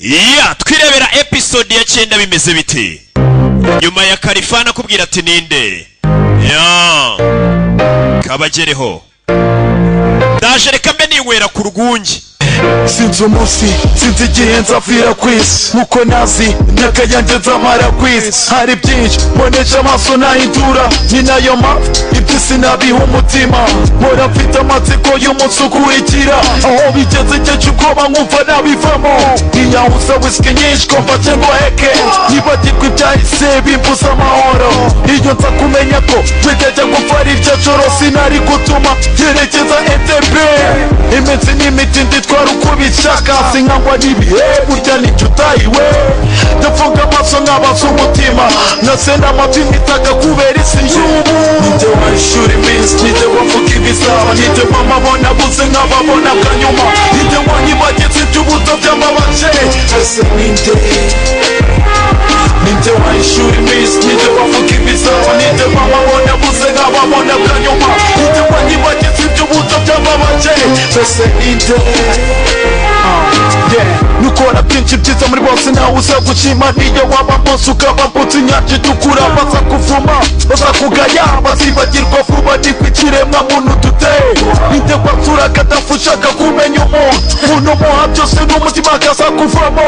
twirebera episode ya 9 bimeze bite nyuma ya Kalifana kubwira ati ninde kabagereho ndaje reka mbe ninywera ku rwungi sinzi umunsi sinzi igihe nzavira kwisi nkuko nazi n'akayange nzamara kwisi hari byinshi mbonesha amaso nahindura ni nayo mpamvu iby'isi nabiha umutima mpora mfite amatsiko y'umunsi ukurikira aho bigeze ngeje ubwoba nkumva nabivamo nkiyahuza wisiki nyinshi ko mfate ngo heke nibagirwa ibyahise bimbuza amahoro iyo nza kumenya ko twigeze gupfa ari iryo joro sinari gutuma yerekeza ETB iminsi n'imiti nditwara uko bishaka sinkangwa n'ibihe burya nicyo utayiwe ndafunga amaso nkabaza umutima nasenda amatwi nitaka kubera isi y'ubu nijye wayishura iminsi nijye wavuga ibizaba nijye mama abona buze nk'ababona akanyuma nijye wanyibagiza iby'ubuto by'amabaje ese ninde nijye wayishura iminsi nijye wavuga ibizaba nijye mama abona buze nk'ababona akanyuma nijye wanyibagiza iby'ubuto by'amabaje ese ninde nukora byinshi byiza muri bose nawe uza gushima niyo waba bose ukaba mbutse inyanja itukura baza kuvuma baza kugaya bazibagirwa vuba niko ikiremwa muntu duteye ninde kwatsura akadafu ushaka kumenya umuntu muha byose n'umutima akaza kuvamo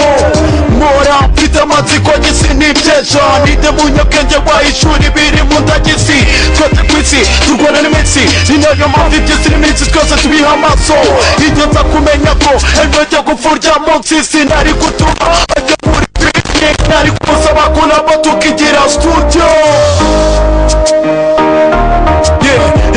mpora mfite amatsiko y'isi n'iby'ejo ninde munyabwenge wahishura ibiri mu ndagisi twese ku isi turwana n'imitsi ni nayo mpamvu iby'isi n'imitsi twese tubiha amaso iyo nza kumenya ko ejo gupfurya munsi sinari gutuma ajya muri picnic nari kumusaba ko nabo tukigira studio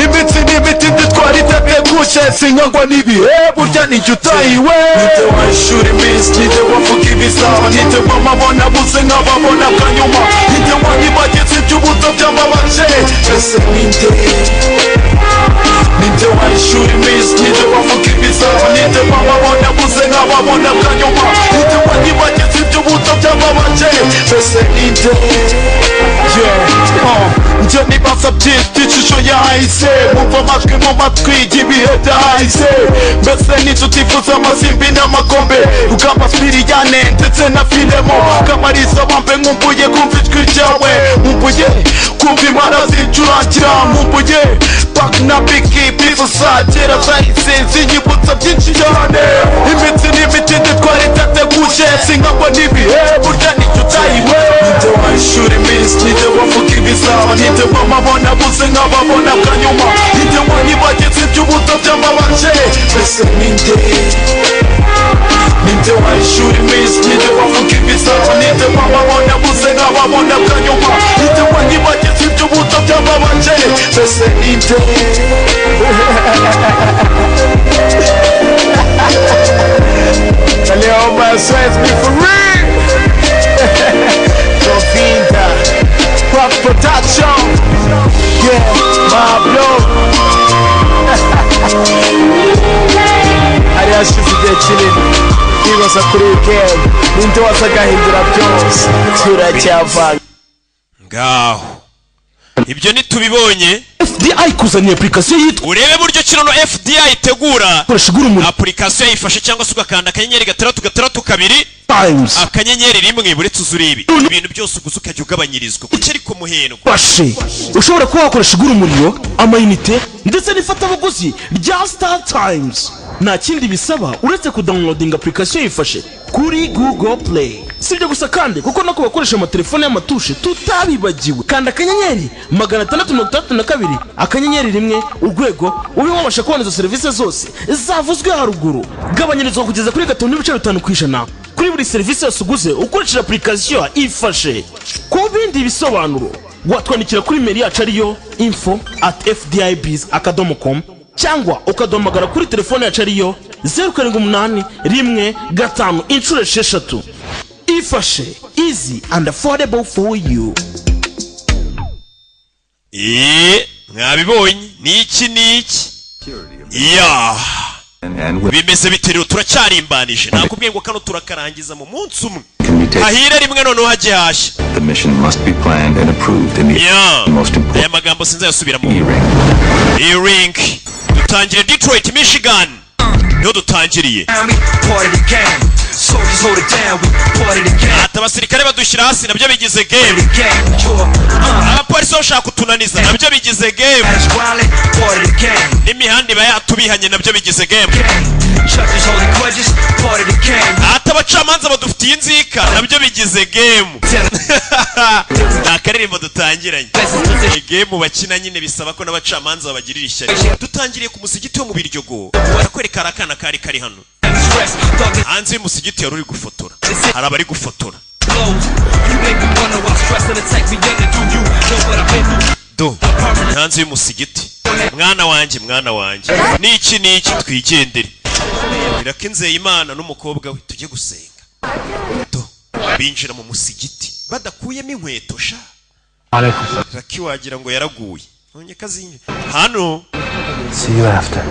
imitsi n'imiti nditwara itateguje sinkangwa n'ibihe burya nijye utayiwe nijye wayishura iminsi nijye wavuga ibizaba nijye mama abona buze nk'ababona akanyuma nijye wanyibagiza iby'ubuto by'amabaje ese ninde nijye wayishura iminsi nijye wavuga ibizaba nijye mama abona buze nk'ababona akanyuma nijye wanyibagiza iby'ubuto by'amabaje ese ninde njye nibaza byinshi ishusho yahise mumva amajwi mu matwi y'ibihe byahise mbese n'inzu utifuza amasimbi n'amakombe rugamba Spiriyane ndetse na Filemo Kamariza wambe nkumbuye kumva ijwi ryawe nkumbuye kumva impara zincurangira nkumbuye Pac na Biggie bizusagera zahise zinyibutsa byinshi cyane imitsi n'imiti nditwara itateguje sinkangwa n'ibihe burya nicyo utayiwe nijye wayishura iminsi nijye wavuga ibizaba nijye mama abona buze nk'ababona akanyuma nijye wanyibagiza iby'ubuto by'amabaje ese ninde nijye wayishura iminsi nijye wavuga ibizaba nijye mama abona buze nk'ababona akanyuma nijye wanyibagiza iby'ubuto by'amabaje ese ninde Leo Masses be for real Jovinda Rock Production Yeah, my blow Ari ashize igihe kinini Nibaza kuri weekend ninde wasagahindura byose turacyavanga ngaho ibyo nitubibonye FDI kuzaniye application yitwa urebe buryo kino no FDI itegura kurashigura umuntu application yifashe cyangwa se ugakanda akanyenyeri 6 times akanyenyeri rimwe buretse uzuribi ibintu byose uguze ukajya ugabanyirizwa kuko ari ko muheno bashe ushobora kuba wakoresha igura umuriro amayinite ndetse n'ifatabuguzi rya Star Times nta kindi bisaba uretse kudownloading application yifashe kuri Google Play sibyo gusa kandi kuko no kubakoresha amatelefone y'amatushe tutabibagiwe kanda akanyenyeri 632 akanyenyeri rimwe urwego ube wabasha kubona izo serivisi zose zavuzwe haruguru gabanyirizwa kugeza kuri 5.5% kuri buri serivisi yose uguze ukoresheje application ifashe ku bindi bisobanuro watwandikira kuri mail yacu ariyo info@fdibiz.com cyangwa ukadomagara kuri telefone yacu ariyo 078115 ifashe easy and affordable for you. mwabibonye niki bimeze biterero turacyarimbanije nakubwiye ngo kano turakarangiza mu munsi umwe ahira rimwe none haje hasha the mission must be planned and approved in the most important aya magambo sinzayasubiramo E-Ring dutangire Detroit Michigan niho dutangiriye ati abasirikare badushyira hasi nabyo bigize game, abapolisi bashaka kutunaniza nabyo bigize game, n'imihanda iba yatubihanye nabyo bigize game, ati abacamanza badufitiye inzika nabyo bigize game. Nta karirimbo dutangiranye, game bakina nyine bisaba ko n'abacamanza babagirira ishyari. Dutangiriye ku musigiti wo mu Biryogo, barakwereka arakana kari kari hano hanze y'umusigiti yari uri gufotora, hari abari gufotora do hanze y'umusigiti. Mwana wanjye niki twigendere, biraka Nzeyimana n'umukobwa we tujye gusenga. Do binjira mu musigiti badakuyemo inkweto sha, raki wagira ngo yaraguye. Nonye kazinye hano, See you after.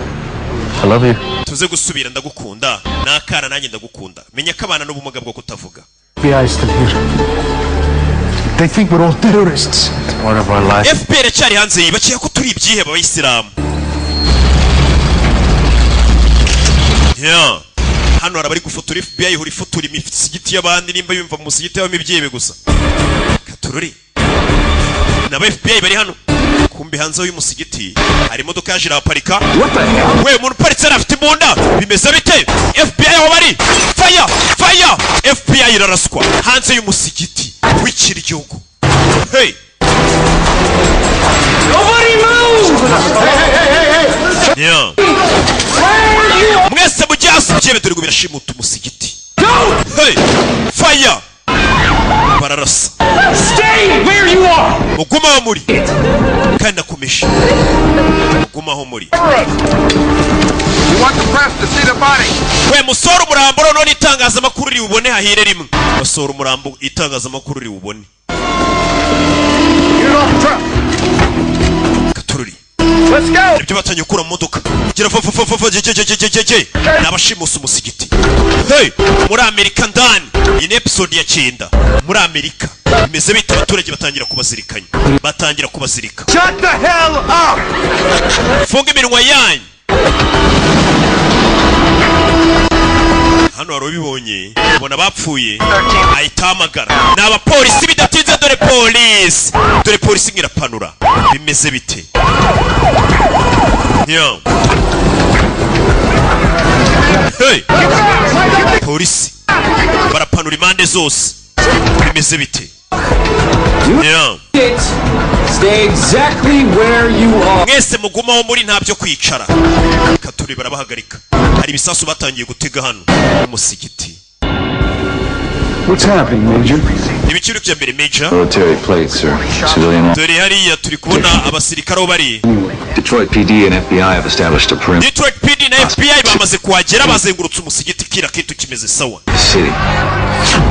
I love you. tuze gusubira, ndagukunda nakana nanjye ndagukunda. Menya ko abana n'ubumuga bwo kutavuga. FBI is still here. They think we're all terrorists. It's part of our life. FPR cyari hanze yibakiye ko turi ibyihebe abayisilamu. Yeah. Hano arabari gufotora FBI ihuri fotora imisigiti y'abandi nimba yumva mu musigiti y'abami ibyihebe gusa. Katururi. Naba FBI bari hano. Kumbi hanze y'umusigiti hari imodoka yaje iraparika. We muntu paritse afite imbunda, bimeze bite? FBI aho bari, fire FBI iraraswa hanze y'umusigiti w'ikiri gihugu. Hey, nobody move. Yeah, mwese mujyasi byebe dore ngo birashimuta umusigiti. Hey, fire bararasa. Stay where you are. Muguma muri kandi nakomeje mugumaho muri. You want the press to see the body? We musoro umurambo none itangazamakuru riwubone hahire rimwe. Basoro umurambo itangazamakuru riwubone. Katururi. Let's go. Ibyo batanye ukura mu modoka. Gira je. Nabashimusa umusigiti. Hey, muri Amerika ndani. Iyi episode ya 9 muri Amerika. Bimeze bita abaturage batangira kubazirikanya. Shut the hell up. Funga iminwa yanyu. Hano warobibonye ubona bapfuye ayitamagara n'abapolisi bidatinze. Dore polisi ngirapanura. Bimeze bite? Yo. Hey, polisi barapanura impande zose. Bimeze bite? Yeah. Stay exactly where you are. Mwese mugumaho muri ntabyo kwicara. Katuri barabahagarika. Hari ibisasu batangiye gutega hano umusigiti. What's happening, Major? Ibiciro bya mbere Major. Military plates, sir. Civilian. Dore hariya turi kubona abasirikare bari. Detroit PD and FBI have established a perimeter. Detroit PD na FBI bamaze kuhagera bazengurutse umusigiti kira kitu kimeze sawa. City.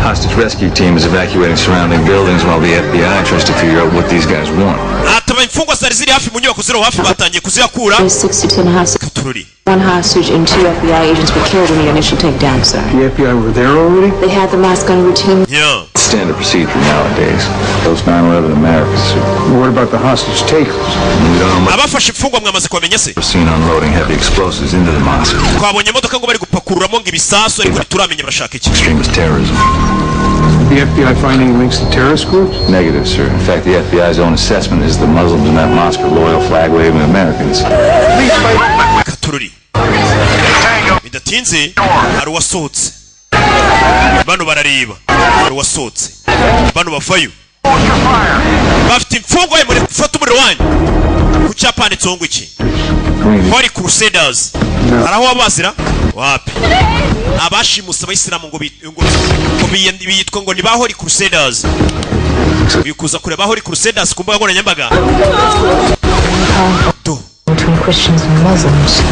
Hostage rescue team is evacuating surrounding buildings while the FBI tries to figure out what these guys want. Ataba imfungwa zari hafi mu nyubako zero hafi batangiye kuziyakura. 62 in the house. Katururi. One hostage and 2 FBI agents were killed in the initial takedown, sir. The FBI were there already? They had the mask gun routine. Yeah. Standard procedure nowadays. Those 9/11 Americans. What about the hostage takers? We don't know much. Abafashe imfungwa mwamaze kwamenya se. Seen unloading heavy explosives into the mosque. Twabonye imodoka ngo bari gupakururamo ngo ibisasu ariko turamenya bashaka iki. Extremist terrorism. The FBI finding links to terrorist groups? Negative, sir. In fact, the FBI's own assessment is the Muslims in that mosque are loyal flag-waving Americans. Katururi. Bidatinze hari wasohotse. Bano barareba. Hari wasohotse. Bano bavayo. Bafite imfungwa muri gufata umuriro wanyu. Ku cyapane tsongo iki. Holy Crusaders. Haraho abazira? Wapi? Abashimusa abayisilamu ngo bitwa ngo ni ba Holy Crusaders. Bikuza kureba Holy Crusaders kumbuga nkoranyambaga. Between Christians and Muslims.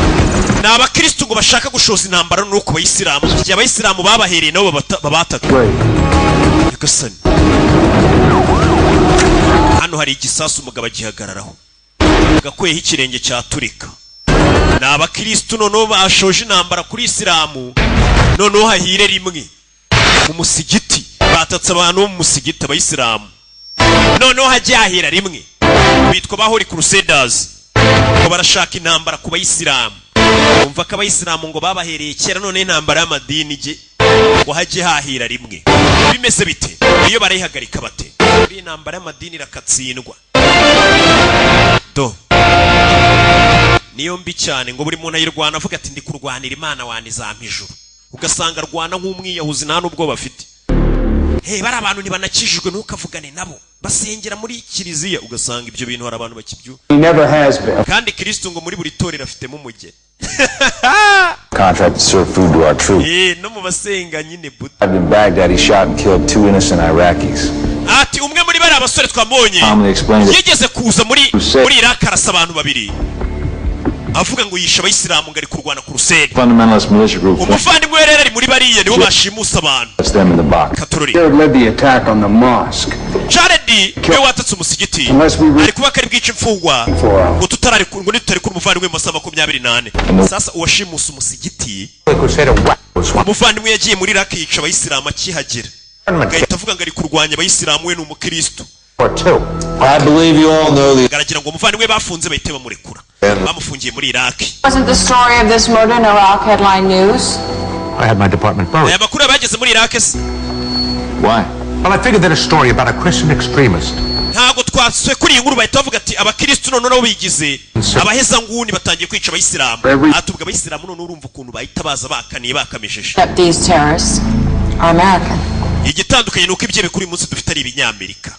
Na abakristo ngo bashaka gushoza intambara no ku bayisilamu. Igihe abayisilamu babahereye nabo babataka. Yagasani. Hano hari igisasu umugabo agihagararaho. Gakweho ikirenge cya Turika. Na abakristo noneho bashoje intambara kuri Isilamu. Noneho hahire rimwe mu musigiti. Batatse abantu mu musigiti abayisilamu. Noneho hajyahira rimwe. Bitwa ba Holy Crusaders. Ngo barashaka intambara ku bayisilamu. Umva ko abayisilamu ngo babahereye kera none intambara y'amadini ngo hajye hahira rimwe. Bimeze bite iyo barayihagarika bate? Muri intambara y'amadini irakatsindwa do niyo mbi cyane ngo buri muntu ayirwana avuga ati ndi kurwanira Imana wani zampa ijuru, ugasanga arwana nk'umwiyahuzi nta n'ubwo bafite. Bari abantu ntibanakijijwe ntukavugane nabo, basengera muri kiliziya ugasanga ibyo bintu hari abantu bakibyo. Kandi Kristo ngo muri buri torero afitemo umugeni. Contract to serve food to our troops. No mu basenga nyine but. In Baghdad, he shot and killed 2 innocent Iraqis. Ati umwe muri bari abasore twambonye yigeze kuza muri Iraq arasa abantu babiri, avuga ngo yisha abayisilamu ngari kurwana ku Ruseni. Fundamentalist militia group. Umuvandimwe rero ari muri bariya nibo bashimusa abantu. That's them in the box. Jared led the attack on the mosque. Jared we watatse umusigiti ari kuba kari bwica imfungwa ngo tutari ku umuvandimwe mu masaha 28. Sasa uwashimusa umusigiti umuvandimwe yagiye muri Iraq yica abayisilamu akihagera agahita avuga ngo ari kurwanya abayisilamu we n'umukristo. I believe you all know the. Garagira ngo umuvandimwe bafunze bahite bamurekura, bamufungiye muri Iraq. Wasn't the story of this murder in Iraq headline news? I had my department buried. Aya makuru bageze muri Iraq. Why? Well, I figured that a story about a Christian extremist. Ntago twaswe kuri inkuru bahita bavuga ati abakristo none nabo bigize abaheza nguni batangiye kwica abayisilamu. Atubwa abayisilamu none urumva ukuntu bahita baza bakaniye bakamejeje. These terrorists are American. Igitandukanye nuko ibyebe kuri munsi dufite ari ibinyamerika.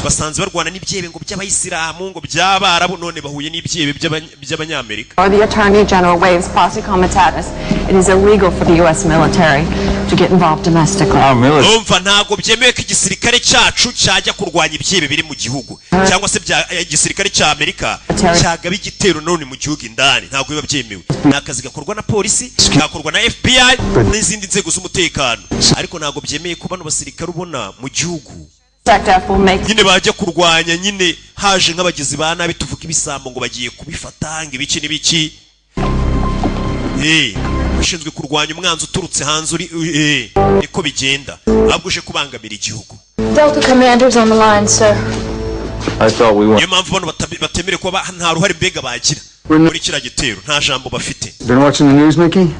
Basanze barwana n'ibyebe ngo by'abayisilamu ngo by'abarabu, none bahuye n'ibyebe by'abanyamerika. Or the Attorney General waves posse comitatus. It is illegal for the US military to get involved domestically. Umva ntago byemewe ko igisirikare cyacu cyajya kurwanya ibyebe biri mu gihugu cyangwa se igisirikare cya Amerika cyagaba igitero none mu gihugu indani, ntago biba byemewe. Nakazi gakorwa na polisi, gakorwa na FBI n'izindi nzego z'umutekano, ariko ntago byemeye ko bano basirikare ubona mu gihugu nyine bajya kurwanya nyine haje nk'abagizi ba nabi tuvuga ibisambo ngo bagiye kubifata ngo ibiki n'ibiki. Ushinzwe kurwanya umwanzi uturutse hanze uri niko bigenda, ahubwo uje kubangamira igihugu. Delta commanders on the line, sir. I thought we were. Niyo mpamvu bano batemere kuba nta ruhare mbega bagira muri kiriya gitero, nta jambo bafite. Been watching the news, Mickey?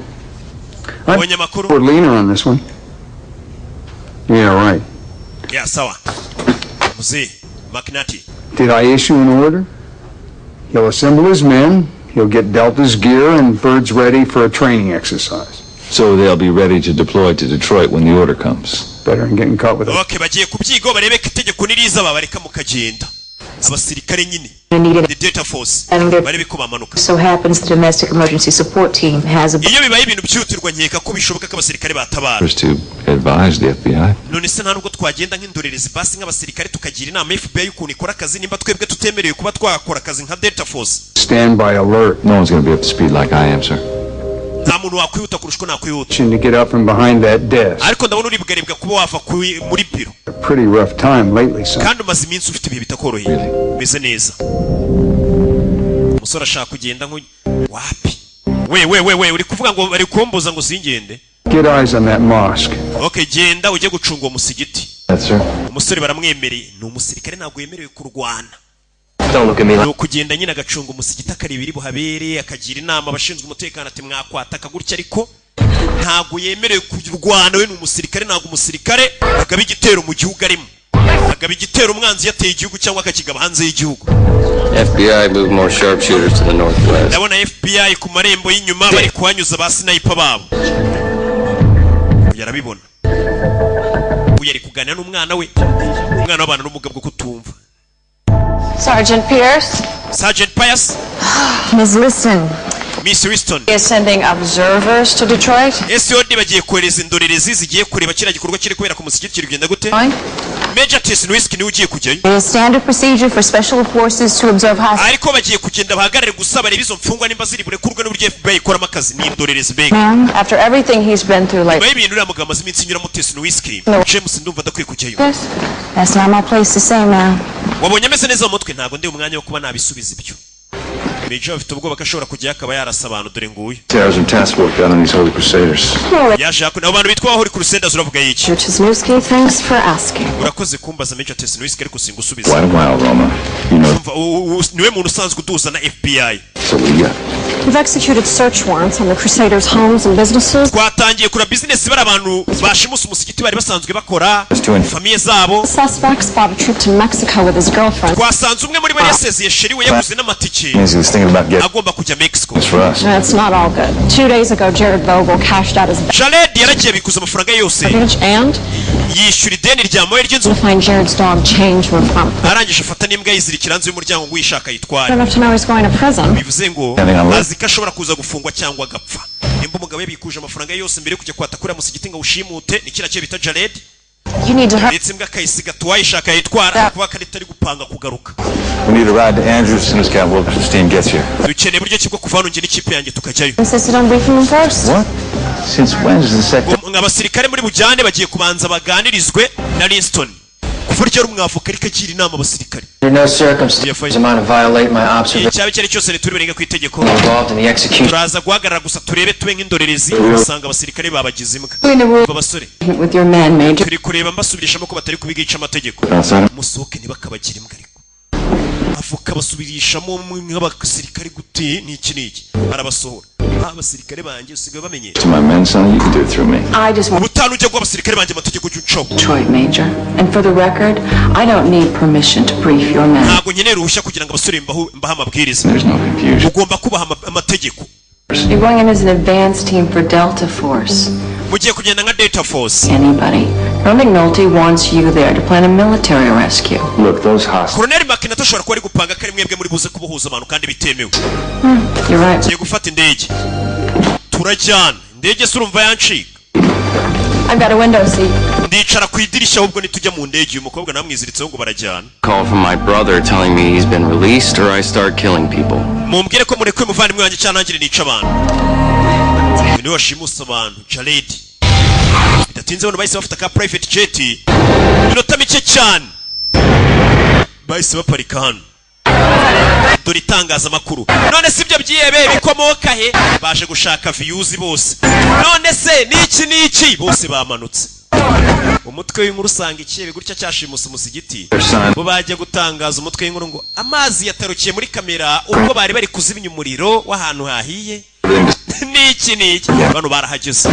Abonye amakuru? We're leaner on this one. Yeah, right. Yeah, sawa. Mzee McNulty. Did I issue an order? He'll assemble his men, he'll get Delta's gear and birds ready for a training exercise. So they'll be ready to deploy to Detroit when the order comes. Better than getting caught with it. Okay, bagiye kubyigo barebe ko itegeko niriza babareka mukagenda. Abasirikare nyine. The Delta Force. Barebe ko bamanuka. So happens the domestic emergency support team has a. Iyo bibaye ibintu byutirwa nkeka ko bishoboka ko abasirikare batabara. First to advise the FBI. None se ntabwo twagenda nk'indorerezi basi nk'abasirikare tukagira inama FBI y'ukuntu ikora akazi nimba twebwe tutemerewe kuba twakora akazi nka Delta Force. Stand by alert. No one's going to be up to speed like I am, sir. Nta muntu wakwihuta kurusha uko nakwihuta. To get up from behind that desk. Ariko ndabona uri bwarebwa kuba wava muri biro. A pretty rough time lately, son. Kandi umaze iminsi ufite ibihe bitakoroheye. Meze neza. Umusore ashaka kugenda nko wapi? We uri kuvuga ngo bari kumbuza ngo singende. Get eyes on that mosque. Okay, genda ujye gucunga uwo musigiti. Yes, sir. Umusore baramwemereye, ni umusirikare ntabwo yemerewe kurwana. Don't look at me like. No kugenda nyine agacunga umusigiti akareba ibiri buhabere, akagira inama abashinzwe umutekano ati mwakwataka gutya, ariko ntabwo yemerewe kurwana. We ni umusirikare, ntabwo umusirikare agaba igitero mu gihugu arimo. Agaba igitero umwanzi yateye igihugu cyangwa akakigaba hanze y'igihugu. FBI move more sharpshooters to the northwest. Ndabona FBI ku marembo y'inyuma bari kuhanyuza ba sniper babo. Yarabibona. Uyu ari kuganira n'umwana we. Umwana w'abana n'umugabo bwo kutumva. Sergeant Pierce. Sergeant Pierce. Miss Listen. Miss Winston. Is sending observers to Detroit. SOD bagiye kohereza indorerezi zigiye kureba kiriya gikorwa kiri kubera ku musigiti kiri kugenda gute? Major Tesnowski niwe ugiye kujyayo. It is standard procedure for special forces to observe hostages. Ariko bagiye kugenda bahagarare gusa bareba izo mfungwa nimba ziri burekurwe n'uburyo FBI ikoramo akazi ni indorerezi mbega. Ma'am, after everything he's been through lately. Bayi bintu uriya amaze iminsi nyuramo Tesnowski. James ndumva adakwiye kujyayo. Yes. That's not my place to say, ma'am. Wabonye ameze neza mu mutwe, ntabwo ndi umwanya wo kuba nabisubiza ibyo. Major afite ubwoba ko ashobora kujya akaba yarasa abantu dore nguyu. Terrorism task force done on these Holy Crusaders. Yashaka abo bantu bitwa Holy Crusaders uravuga iki? Tesnowski, thanks for asking. Urakoze kumbaza Major Tesnowski ariko singusubiza. Quite a while, Roma. You know. Niwe muntu usanzwe uduza na FBI. So we got. We've executed search warrants on the Crusaders' homes and businesses. Twatangiye kura business bari abantu bashimusa umusigiti bari basanzwe bakora famiye zabo. Suspects bought a trip to Mexico with his girlfriend. Twasanze umwe muri bo yasezeye sheri we yaguze n'amatike. Agomba kujya Mexico. That's not all good. 2 days ago, Jared Vogel cashed out his Jared yaragiye bikuza amafaranga yose. and yishyura ideni rya moye ry'inzu. to find Jared's dog Change were from. Arangije afata n'imbwa yizirikira hanze y'umuryango ngo yishaka yitware. Enough to know he's going to prison. Bivuze ngo azi ko ashobora kuza gufungwa cyangwa agapfa. Nimba umugabo yabikuje amafaranga yose mbere yo kujya kwatakura musigiti ngo ushimute ni kira cyo bita Jared. You need to hurry. Ndetse imbwa kayisiga tuwayishaka yitwara kuba karitari gupanga kugaruka. We need a ride to Andrews as soon as Cat Wilkerson's team gets here. Dukeneye buryo kibwo kuvana nje n'ikipe yanjye tukajyayo. Insisted on briefing him first. What? Since when is the sector? Abasirikare muri bujyane bagiye kubanza baganirizwe na Linston. Kufaryo rumwavuka ariko agira inama abasirikare. Under no circumstances am I to violate my observation. Cyabe cyari cyose returi berenga ku itegeko. Involved in the execution. Turaza guhagarara gusa turebe tube nk'indorerezi usanga abasirikare babagize imbwa. Babasore. With your man, Major. Turi kureba mbasubirishamo ko batari kubigica amategeko. Musohoke ntibakabagira imbwa ariko. Avuka basubirishamo nk'abasirikare gute n'iki arabasohora. Abasirikare banjye usigaye bamenye. To my men, son, you can do it through me. I just want Ubutanu ujya gwa abasirikare banjye amategeko y'uco. Detroit, Major. And for the record, I don't need permission to brief your man. Ntago nkeneye uruhushya kugira ngo abasore mbaha amabwiriza. There's no confusion. Ugomba kubaha amategeko. You're going in as an advance team for Delta Force. Mugiye kugenda nka Delta Force. Anybody. Colonel McNulty wants you there to plan a military rescue. Look, those hostiles. Colonel Makinata ashobora kuba ari gupanga kari mwebwe muri buze kubohuza abantu kandi bitemewe. You're right. Tugiye gufata indege. Turajyana. Indege se urumva yancika. I've got a window seat. Ndicara ku idirishya ahubwo nitujya mu ndege uyu mukobwa namwiziritseho ngo barajyana. Call from my brother telling me he's been released or I start killing people. Mumbwire ko murekuye muvandimwe wanjye cyane nangire nica abantu. Ni washimusa abantu Jared. Bidatinze abantu bahise bafata ka private jet. Minota mike cyane. Bahise baparika hano. Dore itangaza makuru. None sibyo byiyebe bikomoka he baje gushaka views bose. None se niki bose bamanutse. Umutwe w'inkuru usanga ikiyebe gutya cyashimusa umusigiti. Bo bajya gutangaza umutwe w'inkuru ngo amazi yatarukiye muri kamera ubwo bari kuzimya umuriro w'ahantu hahiye. Niki bano barahageze.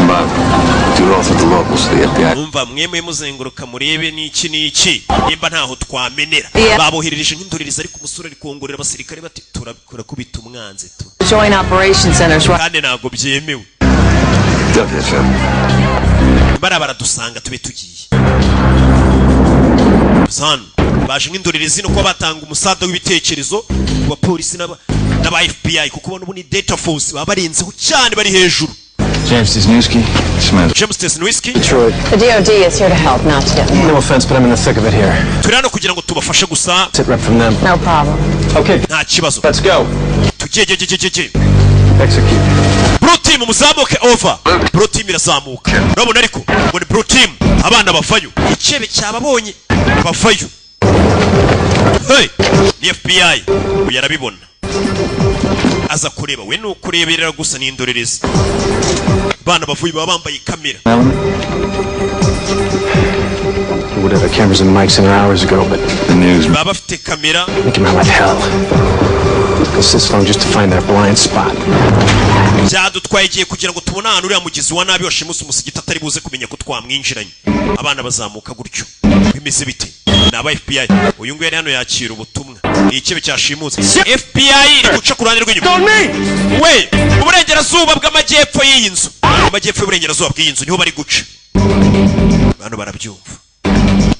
Umva mwemwe muzenguruka murebe niki nimba ntaho twamenera. Baboherereje nk'indorerezi ariko umusore ari kongorera abasirikare bati turakora kubita umwanze tu. Joint Operation Centers. Kandi ntago byemewe. Baradusanga tube tugiye. San baje nk'indorerezi no kuba batanga umusada w'ibitekerezo wa polisi n'aba FBI kuko ubona ubu ni Delta Force babarenzeho cyane bari hejuru. James Tisnewski, James Tisnewski. Detroit. The DOD is here to help, not to get me. No offense, but I'm in the thick of it here. Turi hano kugira ngo tubafashe gusa. Sit rep from them. No problem. Okay, nta kibazo. let's go. Tugiye. Execute. Blue team muzamuke over. Blue team irazamuka. Urabona ariko ngo ni Blue team abana bavayo. Ikebe cyababonye bavayo. Hey, ni FBI uyarabibona. Aza kureba we no kureberera gusa ni indorerezi. Bana bavuye bambaye kamera. We would have the cameras and mics in hours ago, but the news. Baba afite kamera. make him out like hell. This is long just to find that blind spot. Byadutwaye igiye kugira ngo tubone ahantu uriya mugizi wa nabi washimusa umusigiti atari buze kumenya ko twamwinjiranye. Abana bazamuka gutyo. Bimeze bite? Naba FBI. Uyu nguyu hano yakira ubutumwa. Ni ikebe cyashimutse. FBI iri guca ku ruhande rw'inyuma. We, uburengerazuba bw'amajyepfo y'iyi nzu. Amajyepfo y'uburengerazuba bw'iyi nzu niho bari guca. Bano barabyumva.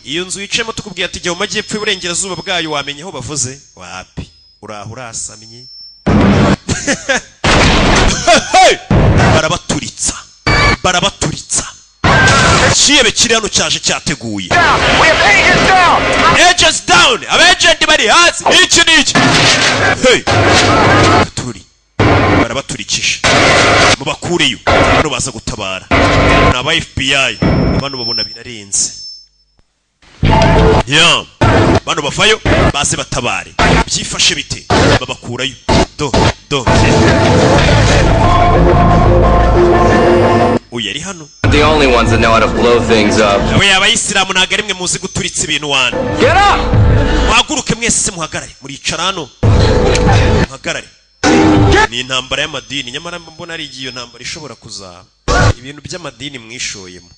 Iyo nzu yicemo tukubwiye ati jya mu majyepfo y'uburengerazuba bwayo wamenye aho bavuze. Wapi? Uraho urasamye. Barabaturitsa. Kiyebe kiri hano cyaje cyateguye. Agents down. Abagent bari hasi. Iki. Hey. Turi. Barabaturikisha. Mubakureyo. Bano baza gutabara. Na FBI. Bano babona birarenze. Yeah. Bano bafayo base batabare. Byifashe bite. Babakurayo. Do. Uyari hano. The only ones that know how to blow things up. We abayisilamu ntago rimwe muzi guturitsa ibintu wana. Get up! Muhaguruke mwese muhagarare. Muricara hano. Muhagarare. ni intambara y'amadini nyamara mbona ari igiyo ntambara ishobora kuzaba ibintu by'amadini mwishoyemo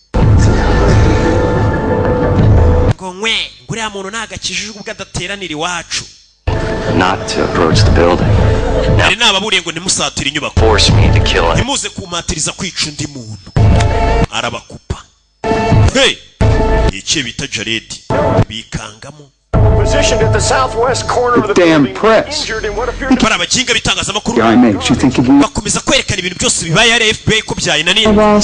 ngo nkwe nguriya muntu nagakijijwe ubwo adateranira iwacu Not to approach the building. nari nababuriye ngo ntimusatire inyubako Force me to kill him. ntimuze kumatiriza kwica undi muntu arabakupa hey ikiye bita Jared bikangamo Positioned at the southwest corner of the Damn building, press. injured in what appeared bara abakinga bitangazamakuru Guy makes you think of you. bakomeza kwerekana ibintu byose bibaye ari FBI ko byayinaniye Well,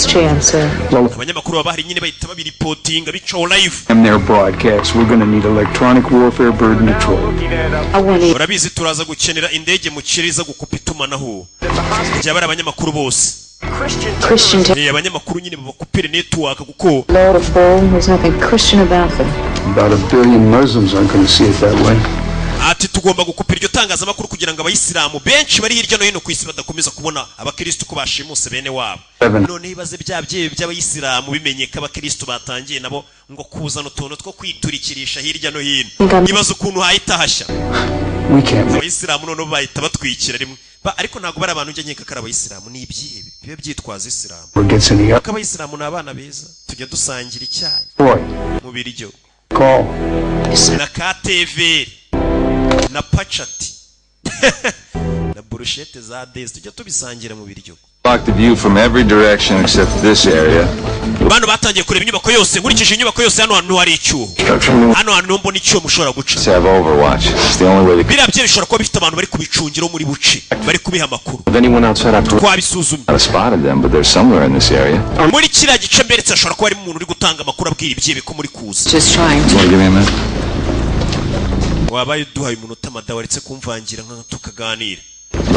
if abanyamakuru baba hari nyine bahita babiripotinga bicaho live I'm their broadcast, we're going to need electronic warfare bird and patrol. urabizi turaza gukenera indege mu kirere gukupa itumanaho byaba ari abanyamakuru bose Christian abanyamakuru nyine babakupire network kuko Lord of Bull, there's nothing Christian about them. About 1 billion Muslims aren't going to see it that way. ati tugomba gukupira iryo tangazamakuru kugira ngo abayisilamu benshi bari hirya no hino ku isi badakomeza kubona abakristo ko bashimuse bene wabo none ibaze byabye by'abayisilamu bimenyeka abakristo batangiye nabo ngo kuzana utuntu two kwiturikirisha hirya no hino ibaze ukuntu hahita hashya We can't make abayisilamu none bahita batwikira rimwe ariko ntago bari abantu njye nkeka ko ari abayisilamu ni ibyibi bibe byitwaza isilamu or gets any ko up. abayisilamu ni abana beza tujya dusangira icyayi Boy, mu biryo call. na KTV na pachati na brushete za Dez tujya tubisangira mu biryo Block the view from every direction except this area. bano batangiye kureba inyubako yose nkurikije inyubako yose hano hantu hari icyuho hano hantu mbona icyuho mushobora guca Let's have overwatch. It's the only way to biriya bye bishobora kuba bifite abantu bari kubicungiraho muri buci bari kubiha amakuru If anyone outside our twabisuzumye I spotted them, but they're somewhere in this area. muri kiriya gice mberetse hashobora kuba harimo umuntu uri gutanga amakuru abwira ibyibe ko muri kuza Just trying You to. want to give me a minute? wabaye duhaye umunota madawa waretse kumvangira nka tukaganira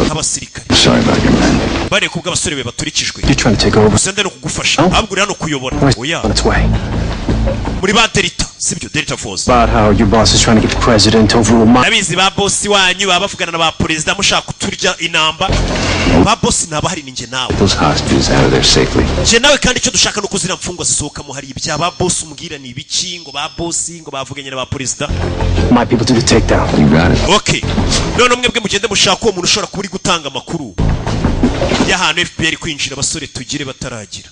nk'abasirikare Sorry about your man. bare kubwo abasore be baturikijwe You're trying to take over. gusa no kugufasha ahubwo uri hano kuyobora oya On its way. muri ba Delta sibyo Delta Force About how your boss is trying to get the president to overrule my. nabizi ba boss wanyu baba bavugana na ba president mushaka kuturya inamba ba boss naba hari ninjye nawe Those hostages out of there safely. je nawe kandi icyo dushaka no kuzira mfungwa zisohokamo hari ibya ba boss umbwira ni ibiki ngo ba boss ngo bavuganye na ba president My people do the takedown. You got it. okay none mwebwe mugende mushaka uwo muntu ushobora kuba uri gutanga amakuru y'ahantu FBI kwinjira abasore tugire bataragira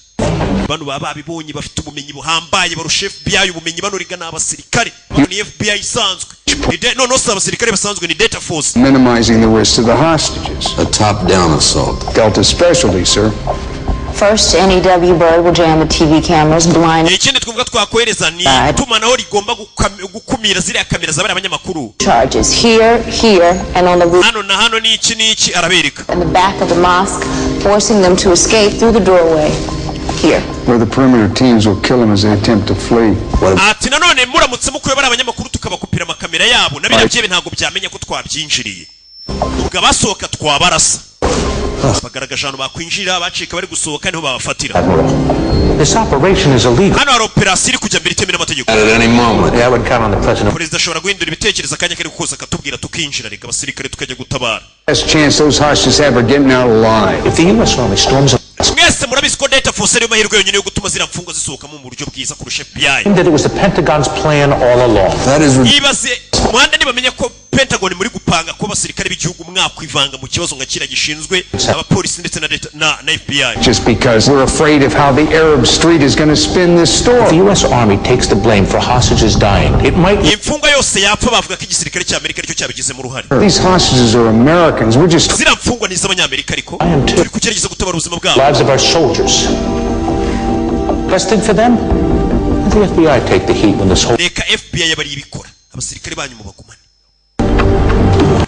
bano baba babibonye bafite ubumenyi buhambaye barusha FBI ubumenyi banoriga n'abasirikare bano ni FBI isanzwe no no abasirikare basanzwe ni Delta Force Minimizing the risk to the hostages. A top-down assault. Delta specialty, sir. First, NEW Bird will jam the TV cameras, blind ikindi twumva twakohereza ni tumanaho rigomba gukumira ziriya kamera zabari abanyamakuru charges here, here, and on the roof hano na hano ni iki arabereka in the back of the mosque, forcing them to escape through the doorway. Here. Where the perimeter teams will kill them as they attempt to flee. ati nanone muramutse mukuye bari abanyamakuru tukabakupira amakamera yabo nabiriya byebe ntabwo byamenya ko twabyinjiriye ubwo abasohoka twabarasa bagaragaje ahantu bakwinjira bacika bari gusohoka niho babafatira This operation is illegal. hano hari operasiyo iri kujya mbere itemewe n'amategeko At any moment. Yeah, I would count on the president. perezida ashobora guhindura ibitekerezo akanya kari kose akatubwira tukinjira reka abasirikare tukajya gutabara Best chance those hostages have of getting out alive. If the U.S. Army storms mwese murabizi ko Delta Force ariyo mahirwe yonyine yo gutuma ziriya mfungwa zisohokamo mu buryo bwiza kurusha FBI that it was the Pentagon's plan all along. That is yibaze umuhanda nibamenya ko Pentagon muri gupanga ko abasirikare b'igihugu mwakwivanga mu kibazo nka kiriya gishinzwe abapolisi ndetse na FBI Just because we're afraid of how the Arab street is going to spin this If the story. U.S. Army takes the blame for hostages dying, it might. imfungwa yose yapfa bavuga ko igisirikare cya Amerika aricyo cyabigizemo uruhare These hostages are Americans. We're just ziriya mfungwa ni iz'abanyamerika ariko I am too. turi kugerageza gutabara ubuzima bwabo Lives of our soldiers. Best thing for them? Let the FBI take the heat when this whole. reka FBI yabari ibikora abasirikare banyu mu bagumane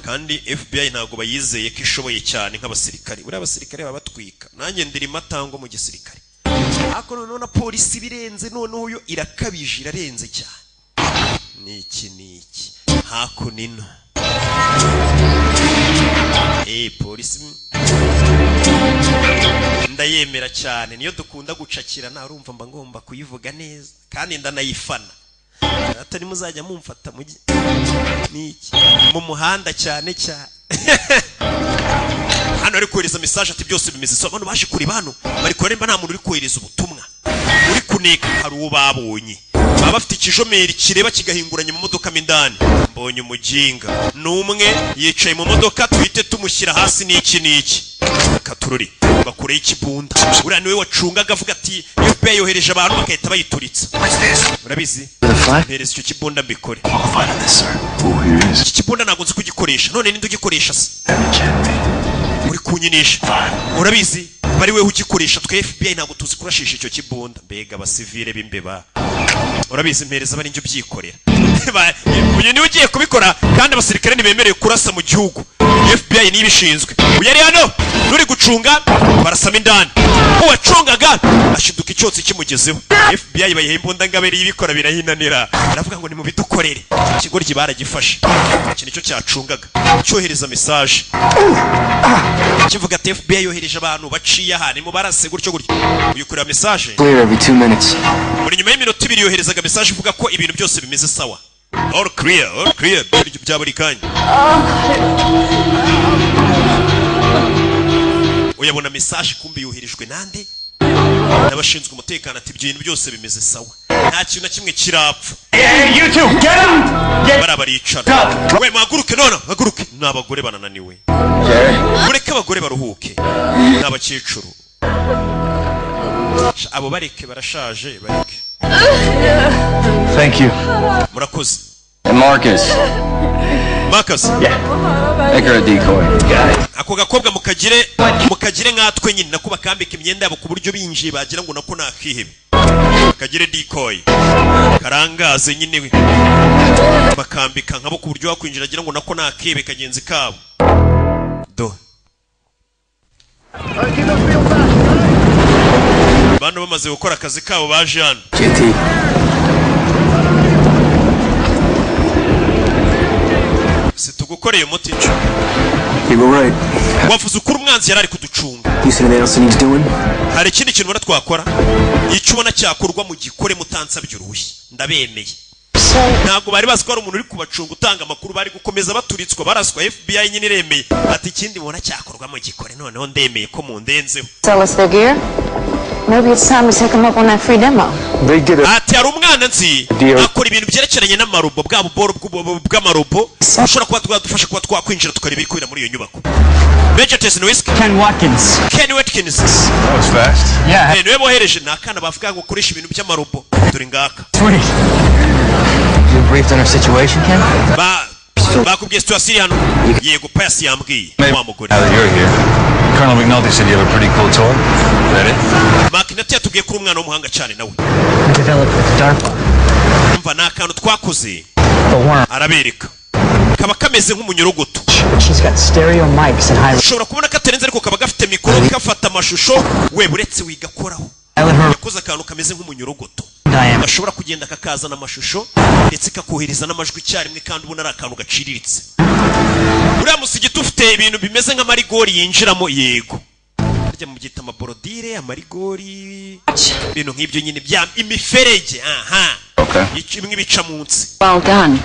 kandi FBI ntabwo bayizeye ko ishoboye cyane nk'abasirikare buriya abasirikare baba batwika nanjye ndiri matango mu gisirikare ariko noneho na polisi birenze noneho yo irakabije irarenze cyane niki hakunino polisi ndayemera cyane niyo dukunda gucakira na urumva mba ngomba kuyivuga neza kandi ndanayifana atari muzajya mumfata niki mu muhanda cyane cyane hano ari kohereza message ati byose bimeze so abantu baje kuri bano bari kuremba nta muntu uri kohereza ubutumwa uri kuneka hari uwo babonye baba bafite ikijomeri kireba kigahinguranya mu modoka mindani. Mbonye umujinga numwe yicaye mu modoka twite tumushyira hasi n'iki katururi bakoreye ikibunda. Uriya niwe wacungaga avuga ati FBI yohereje abantu bakahita bayituritsa. Urabizi mpereza icyo kibunda mbikore. Iki kibunda ntabwo nzi kugikoresha, none ninde ugikoresha se? Uri kunyinisha. Urabizi bari we ugikoresha, twe FBI ntabwo tuzi kurashisha icyo kibunda. Mbega abasivile b'imbeba. Urabizi mpereza bari njye ubyikorera. Uyu niwe ugiye kubikora kandi abasirikare ntibemerewe kurasa mu gihugu. FBI niyo ibishinzwe. Uyari hano nuri gucunga barasama indani. Uwacungaga ashiduka icyotsi kimugezeho. FBI bayiha imbunda ngaberi y'ibikora birahinanira. Aravuga ngo ni mu bidukorere. Ikigoryi baragifashe. Iki nicyo cyacungaga. Cyohereza message. Kivuga ati FBI yohereje abantu baciye aha, ni mu barase gutyo gutyo. Uyukurira message. Clear every 2 minutes. Muri nyuma y'iminota 2 yoherezaga message ivuga ko ibintu byose bimeze sawa. All clear bya buri kanya. Uyabona message kumbi yoherejwe nande? N'abashinzwe umutekano ati ibintu byose bimeze sawa. Nta kintu na kimwe kirapfa. You two, get up! Barabaricara. We maguruke none, maguruke. N'abagore banananiwe. Mureke abagore baruhuke. N'abakecuru. Abo bareke barashaje, bareke. Thank you. Murakoze. And Marcus. Yeah. Make her a decoy. Ako gakobwa mukagire nkatwe nyine nako bakambika imyenda yabo ku buryo binjiye bagira ngo nako nakihebe. Kagire decoy. Karangaze nyine we. Bakambika nkabo ku buryo wakwinjira agira ngo nako nakihebe kagenzi kabo. Do. Bano bamaze gukora akazi kabo baje hano. Situgukoreye umutica. You were right. Wavuze ukuri umwanzi yarari kuducunga. You see anything else he's doing? Hari ikindi kintu bara twakora. Icubona cyakorwa mu gikore mutansabye uruhushya. Ndabemeye. Ntabwo bari bazi ko ari umuntu uri kubacunga utanga amakuru, bari gukomeza baturitswa baraswa. FBI nyine iremeye ati ikindi mubona cyakorwa mu gikore, noneho ndemeye ko mundenzeho. Sell us their gear? Maybe it's time to take them up on that free demo. Ati hari umwana nzi akora ibintu byerekeranye n'amarobo, bwa buboro bw'amarobo. Ushobora kuba twadufasha kuba twakwinjira tukareba ibikwira muri iyo nyubako. Major Tyson Whisk. Ken Watkins. That was fast. Yeah. Niwe bohereje nakana bavuga ngo koresha ibintu by'amarobo. Turi ngaka. Sweet. You briefed on our situation, Ken? Bakubwiye situation hano. Yego pasi yambwiye wa mugore. Now that you're here, Colonel McNulty said you have a pretty cool toy. Is that it? Makinati yatubwiye kuri umwana w'umuhanga cyane nawe. We developed with DARPA. Umva nakantu twakoze. Arabereka. Kaba kameze nk'umunyorogoto. She's got stereo mics and high. Ushobora kubona katerenze ariko kaba gafite mikoro kafata amashusho, we buretse wigakoraho. Yakoze akantu kameze nk'umunyorogoto. Gashobora kugenda kakazana amashusho ndetse kakohereza n'amajwi icyarimwe kandi ubona ari akantu gaciriritse. Uriya musigiti ufite ibintu bimeze nk'amarigori yinjiramo, yego. Harya mu byita amaborodire, amarigori, ibintu nk'ibyo nyine bya imiferege. Bimwe bica munsi. Well done.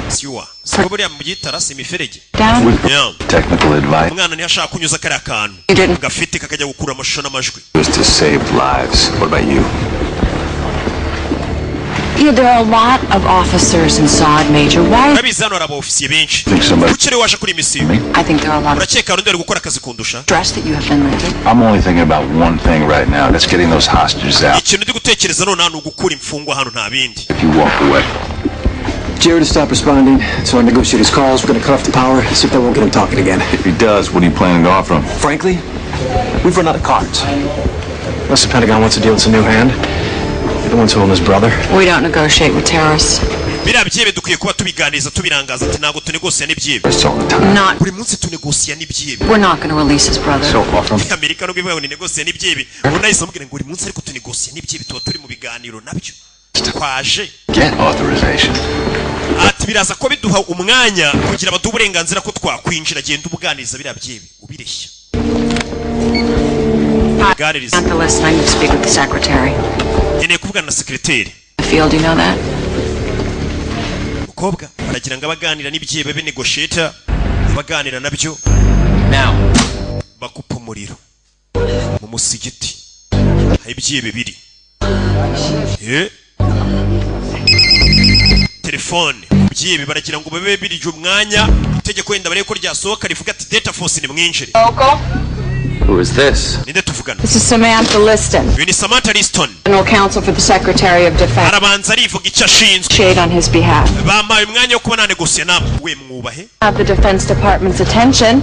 Siwa. Siko buriya mu byita rasi imiferege. Yeah. Technical advice. Umwana ntiyashaka kunyuza kariya kantu. Gafite kakajya gukura amashusho n'amajwi. Was to save lives. What about you? You know, there are a lot of officers inside, Major. Why? Urabizano araba ofisiye benshi. Ukire waje kuri misiyo. I think there are a lot of Urakeka rundi ari gukora akazi kundusha. stress that you have been lately. I'm only thinking about one thing right now. That's getting those hostages out. Ikintu ndi gutekereza none ni ugukura imfungwa hano nta bindi. If you walk away. Jared has stopped responding, so I negotiate his calls. We're gonna cut off the power, see if that won't get him talking again. If he does, what are you planning to offer him? Frankly, we've run out of cards. Unless the Pentagon wants to deal with a new hand. They're the ones who own his brother. We don't negotiate with terrorists. Biriya byebe dukwiye kuba tubiganiza tubirangaza ati ntago tunegosiya n'ibyebe. Not. Buri munsi tunegosiya n'ibyebe. We're not going to release his brother. So far from Amerika no bivuga ngo ni negosiya n'ibyebe. Unahise umubwira ngo buri munsi ariko tunegosiya n'ibyebe tuba turi mu biganiro nabyo. Twaje. Get authorization. Ati biraza ko biduha umwanya kugira abadu uburenganzira ko twakwinjira genda ubuganiza biriya byebe ubireshya. Ganiriza. At the list, I need to speak with the secretary. Nkeneye kuvugana na sekreteri. Field, you know that? Mukobwa baragira ngo abaganira n'ibyebe be negotiator baganira nabyo. Now. Bakupa umuriro mu musigiti. Hari ibyebe biri. telefone byibi baragira ngo babe birije umwanya itegeko wenda bare ko ryasohoka rivuga ati data force ni mwinjire. Who is this? This is Samantha Liston. Uyu ni Samantha Liston. General Counsel for the Secretary of Defense. Arabanza arivuga icyo ashinzwe. Shade on his behalf. Bampaye umwanya wo kuba nanegosia namwe mwubahe. Have the Defense Department's attention.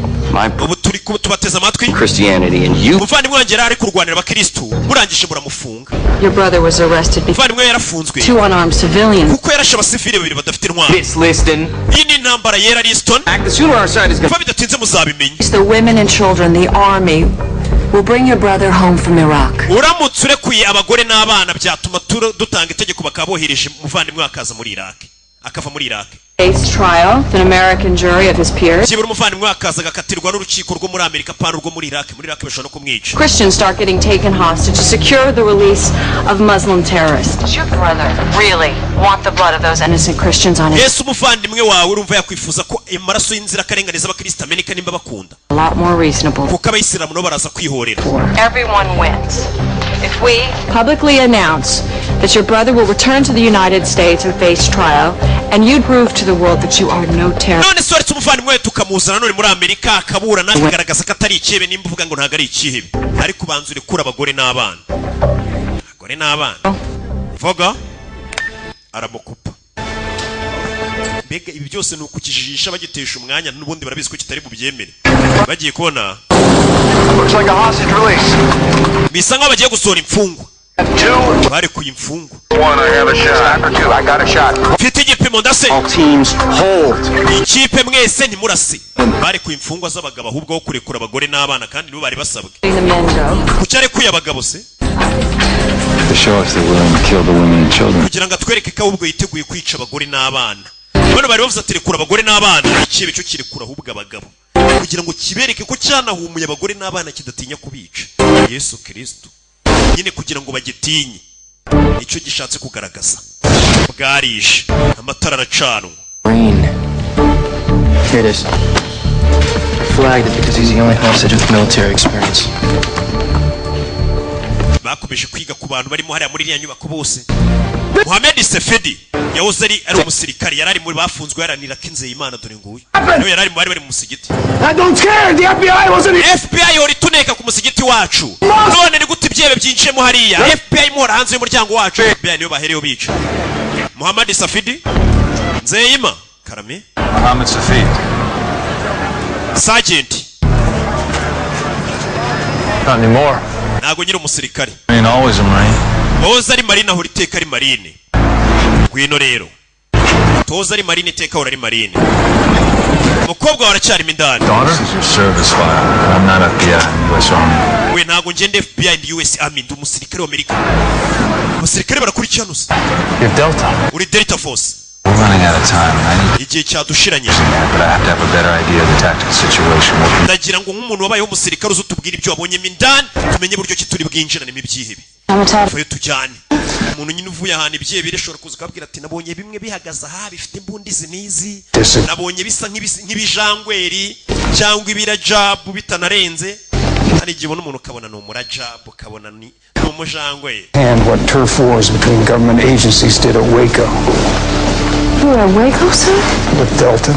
Ubu turi tubateza amatwi. Christianity and you. Muvandimwe wanjye ari kurwanira abakristo murangije muramufunga. Your brother was arrested. Muvandimwe yarafunzwe. 2 unarmed civilians. Kuko yarashe abasivile babiri badafite intwaro. It's Liston. Iyi ni intambara yera Liston. The sooner our side is going. Bidatinze muzabimenya. The women and children, the army will bring your brother home from Iraq. Uramutse urekuye abagore n'abana byatuma dutanga itegeko bakabohereje muvandimwe akaza muri Iraq. Akava muri Iraq. Face trial with an American jury of his peers. Kibura umuvandimwe akaza gakatirwa n'urukiko rwo muri Amerika pano rwo muri Iraq. Muri Iraq bashobora no kumwica. Christians start getting taken hostage to secure the release of Muslim terrorists. Does your brother really want the blood of those innocent Christians on his? Yesu umuvandimwe wawe urumva yakwifuza ko amaraso y'inzira karenganiza abakristo ameneka nimba bakunda. A lot more reasonable. Kuko abayisilamu no baraza kwihorera. Everyone wins. If we publicly announce that your brother will return to the United States and face trial, and you prove to the world that you are no terrorist. None soretse umuvandimwe tukamuzana none muri Amerika akabura nagaragaza ko atari ikebe nimba uvuga ngo ntago ari ikihebe. Ariko ubanzure kura abagore n'abana. Abagore n'abana. Vuga aramukupa. Mbega ibi byose nukukijijisha bagitesha umwanya n'ubundi barabizi ko kitari bubyemere. Bagiye kubona Looks like a hostage release. bisa nkaho bagiye gusohora imfungwa. Bari kuyimfungwa. One, I have a shot. Sniper 2, I got a shot. Mfite igipimo ndase. All teams hold. Ikipe mwese ntimurase. Bari kuyimfungwa z'abagabo ahubwo wo kurekura abagore n'abana kandi nibo bari basabwe. Kucyare kuya abagabo se? To show us they're willing to kill the women and children. Kugira ngo atwereke ko ahubwo yiteguye kwica abagore n'abana. Bano bari bavuze ati rekura abagore n'abana, ikibe cyo kirekura ahubwo abagabo. Kugira ngo kibereke ko cyanahumuye abagore n'abana kidatinya kubica. Yesu Kristo. Nyine kugira ngo bagitinye. Icyo gishatse kugaragaza. Bwarishe amatara aracanwa. Green. Here it is. I flagged it because he's the only hostage with military experience. Bakomeje kwiga ku bantu barimo hariya muri iriya nyubako bose. Mohamed Sefedi yahoze ari umusirikare yarari muri bafunzwe yaranira kinze Imana dore nguyu. Niwe yarari mu bari mu musigiti. I don't care. The FBI wasn't. FBI yori tuneka ku musigiti wacu. None ni gute byebe byinjemo hariya. FBI muhora hanze y'umuryango wacu. FBI niyo bahereyo bica. Mohamed Sefedi Nzeyima Karame. Mohamed Sefedi. Sergeant. Not anymore. Nago nyiri umusirikare. I mean, always a Marine. Toza ari marine aho riteka ari marine. Gwino rero. Toza ari marine teka ora ari marine. Mukobwa waracyari mindani. Daughter? This is your service file. I'm not FBI, US Army. We ntago ngende FBI and US Army ndi umusirikare wa Amerika. Umusirikare barakurikirana usa. You're Delta. Uri Delta Force. We're running out of time. I need Igihe cyadushiranye. but I have to have a better idea of the tactical situation. Ndagira ngo nk'umuntu wabayeho umusirikare uzutubwira ibyo wabonye mindani tumenye buryo ki turi bwinjirane mu byihebe. Fayo tujyane. Umuntu nyine uvuye ahantu ibyihebe rishobora kuza kabwira ati nabonye bimwe bihagaza aha bifite imbundizi nizi. Nabonye bisa nk'ibijangweri cyangwa ibirajabu bitanarenze. Hari igihe ubona umuntu ukabona ni umurajabu ukabona ni umujangweri. And what turf wars between government agencies did at Waco. You were at Waco, sir? With Delta,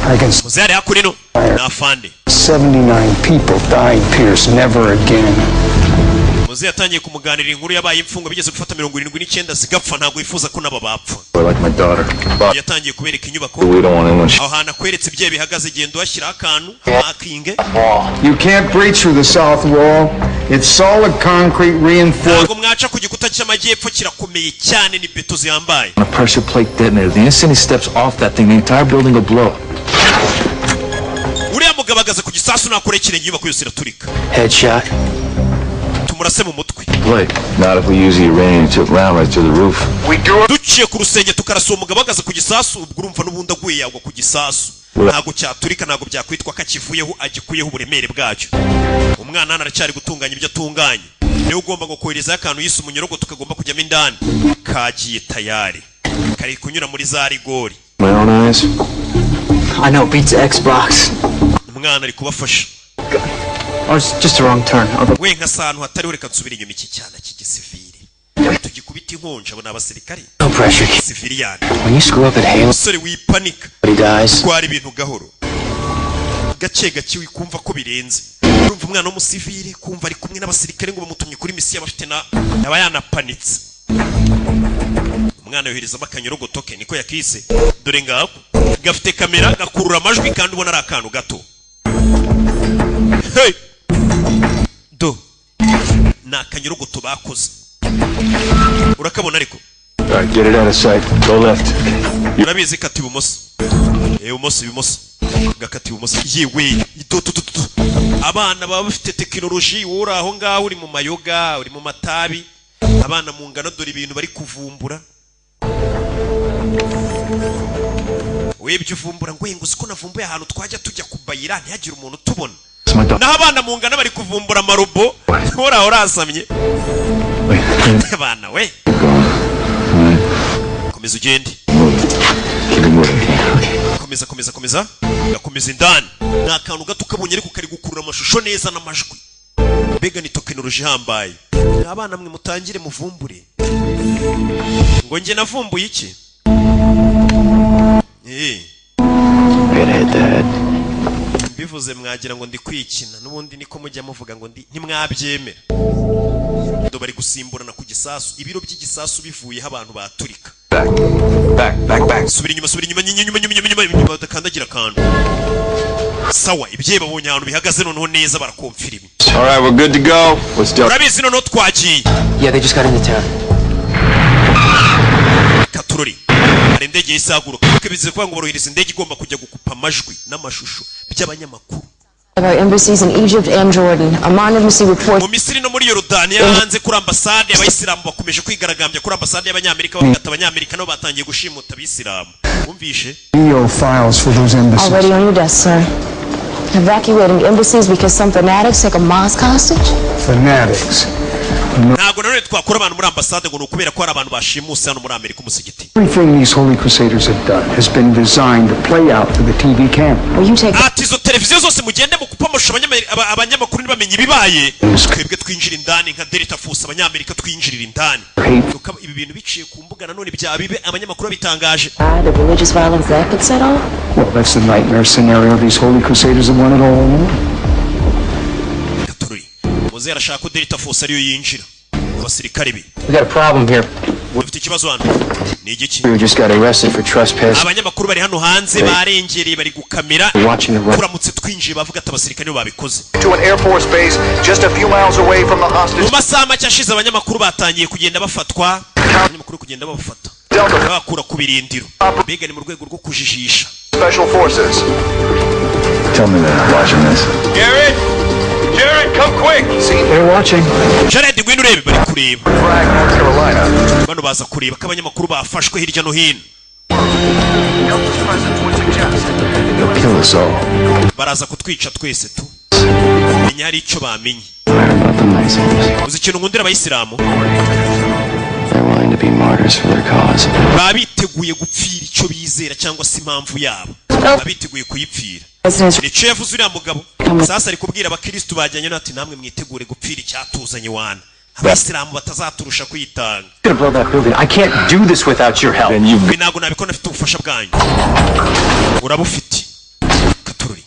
I can Muzari hakurino na afande. 79 people died, Pierce, never again. Muze yatangiye kumuganirira inkuru yabaye imfungo bigeze gufata 79 zigapfa ntago yifuza ko naba bapfa. Like my daughter. Yatangiye kubereka inyubako. We don't want anyone. Aho hana kweretse ibye bihagaze gendo washyira akantu akinge. You can't breach through the south wall. It's solid concrete reinforced. Ntago mwaca ku gikuta cy'amajyepfo kirakomeye cyane ni beto ziyambaye. A pressure plate detonator. The instant he steps off that thing, the entire building will blow. Uriya mugabagaze ku gisasu nakorekire inyubako yose iraturika. Headshot. Tumurase mu mutwe. Blake. Not if we use the uranium to round right to the roof. We do it. Duciye ku rusenge tukarasa umugabagaze ku gisasu ubwo urumva n'ubundi aguye yagwa ku gisasu. Ntago cyaturika ntago byakwitwa kakivuyeho agikuyeho uburemere bwacyo. Umwana aracyari gutunganya ibyo atunganya. Niwe ugomba ngo kohereza akantu yise umunyorogo tukagomba kujyamo indani. Kagiye tayari. Kari kunyura muri za rigori. My own eyes. I know, beats Xbox. Umwana ari kubafasha. Oh, it's just a wrong turn. We nka santu hatari ureka nsubira inyuma iki cyana cy'igisivili. Tugikubita inkonje abo n'abasirikare. pressure, kid. Civilian. When you screw up at Halo, Sorry, wipanika. he dies. Twari ibintu gahoro. Gace wikumva ko birenze. Urumva umwana w'umusivile kumva ari kumwe n'abasirikare ngo bamutumye kuri misiyo abafite aba yanapanitse. Umwana yohereza makanyorogotoke niko yakise. Dore ngaho gafite kamera gakurura amajwi kandi ubona ari akantu gato. Hey! Do. Na kanyorogoto bakoze. Urakabona ariko? Get it out of sight. Go left. Urabizi kati ibumoso. Ibumoso. Gakati ibumoso. Yewe, abana baba bafite technology uri aho ngaho uri mu mayoga, uri mu matabi. Abana mu ngano dore ibintu bari kuvumbura. Webye uvumbura ngo yenguze ko navumbuye ahantu twajya tujya kubayira ntihagire umuntu tubona. Naho abana mu ngano bari kuvumbura amarobo. Hora urasamye. Abana we. Komeza ugende. Komeza. Gakomeza indani. Nta kantu gato kabonye ariko kari gukurura amashusho neza n'amajwi. Mbega ni technology hambaye. Abana mwe mutangire muvumbure. Ngo nge navumbuye iki? Bivuze mwagira ngo ndi kwikina n'ubundi niko mujya muvuga ngo ndi ntimwabyemera. Ndo bari gusimburana ku gisasu, ibiro by'igisasu bivuyeho abantu baturika. Back. Subira inyuma kandagira kantu. Sawa, ibye babonye ahantu bihagaze noneho neza barakomfirima. All right, we're good to go. Let's do it. Urabizi noneho twagiye. Yeah, they just got into town. Katurori. Ari indege yisaguruka. Bize kuvuga ngo borohereza indege igomba kujya gukupa amajwi n'amashusho by'abanyamakuru. Our embassies in Egypt and Jordan. Amman embassy reports. Mu Misiri no muri Yorodaniya hanze kuri ambasade y'Abayisilamu bakomeje kwigaragambya kuri ambasade y'Abanyamerika bagata Abanyamerika no batangiye gushimuta Abisilamu. Umvishe? Video files for those embassies. Already on your desk, sir. Evacuating embassies because some fanatics take a mosque hostage? Fanatics. Ntago nanone twakora abantu muri ambasade ngo nukubera ko ari abantu bashimuse hano muri Amerika umusigiti. Everything these Holy Crusaders have done has been designed to play out for the TV camera. Ati izo televiziyo zose mugende mukupa amashusho abanyamakuru ntibamenye ibibaye. Twebwe twinjira indani nka Delta Force Abanyamerika twinjirira indani. Ibi bintu biciye ku mbuga nanone bya bibe abanyamakuru bitangaje. The religious violence that could set off? Well, that's the nightmare scenario these Holy Crusaders have wanted all along. Mozera shaka Delta Force ariyo yinjira. Abasirikare be. We got a problem here. Ufite ikibazo hano. Ni igiki? We just got arrested for trespass. Abanyamakuru bari hano hanze barengereye bari gukamera. Kuramutse twinjiye bavuga ati abasirikare nibo babikoze. To an Air Force base just a few miles away from the hostage. Mu masaha make ashize abanyamakuru batangiye kugenda bafatwa. Abanyamakuru kugenda babafata. Bakura ku birindiro. Mbega ni mu rwego rwo kujijisha. Special Forces. Tell me they're not watching this. Jared, come quick. See, they're watching. Jared, ngwino urebe bari kureba. Frag, North Carolina. Bano baza kureba ko abanyamakuru bafashwe hirya no hino. They'll kill us all. Baraza kutwica twese tu. Menya hari icyo bamenye. Uzi ikintu ngundira Abayisilamu? They're willing to be martyrs for their cause. Babiteguye gupfira icyo bizera cyangwa se impamvu yabo. Babiteguye kuyipfira. Nicyo yavuze uriya mugabo. Sasa ari kubwira abakristo bajyanye n'ati namwe mwitegure gupfira icyatuzanye wana. Abayisilamu batazaturusha kwitanga. I can't do this without your help. Binago nabiko nafite ubufasha bwanyu. Urabufite. Katururi.